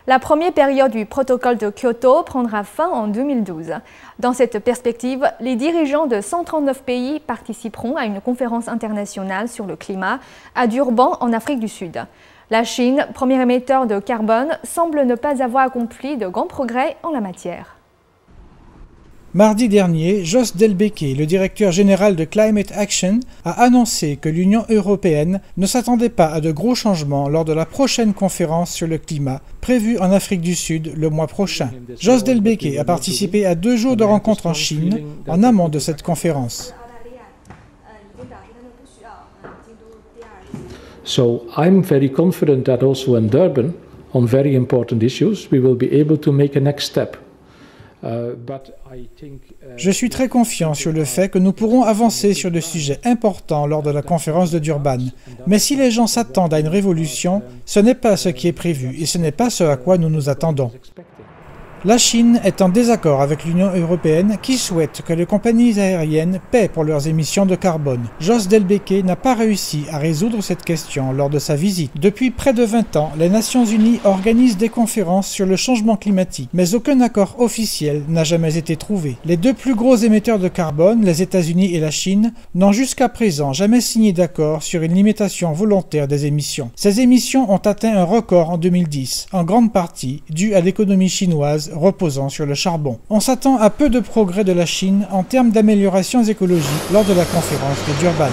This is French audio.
La première période du protocole de Kyoto prendra fin en 2012. Dans cette perspective, les dirigeants de 139 pays participeront à une conférence internationale sur le climat à Durban, en Afrique du Sud. La Chine, premier émetteur de carbone, semble ne pas avoir accompli de grands progrès en la matière. Mardi dernier, Jos Delbeke, le directeur général de Climate Action, a annoncé que l'Union européenne ne s'attendait pas à de gros changements lors de la prochaine conférence sur le climat, prévue en Afrique du Sud le mois prochain. Jos Delbeke a participé à 2 jours de rencontres en Chine, en amont de cette conférence. So I'm very confident that also in Durban, on very important issues, we will be able to make a next step. Je suis très confiant sur le fait que nous pourrons avancer sur des sujets importants lors de la conférence de Durban. Mais si les gens s'attendent à une révolution, ce n'est pas ce qui est prévu et ce n'est pas ce à quoi nous nous attendons. La Chine est en désaccord avec l'Union européenne qui souhaite que les compagnies aériennes paient pour leurs émissions de carbone. Jos Delbeke n'a pas réussi à résoudre cette question lors de sa visite. Depuis près de 20 ans, les Nations Unies organisent des conférences sur le changement climatique, mais aucun accord officiel n'a jamais été trouvé. Les 2 plus gros émetteurs de carbone, les États-Unis et la Chine, n'ont jusqu'à présent jamais signé d'accord sur une limitation volontaire des émissions. Ces émissions ont atteint un record en 2010, en grande partie dû à l'économie chinoise reposant sur le charbon. On s'attend à peu de progrès de la Chine en termes d'améliorations écologiques lors de la conférence de Durban.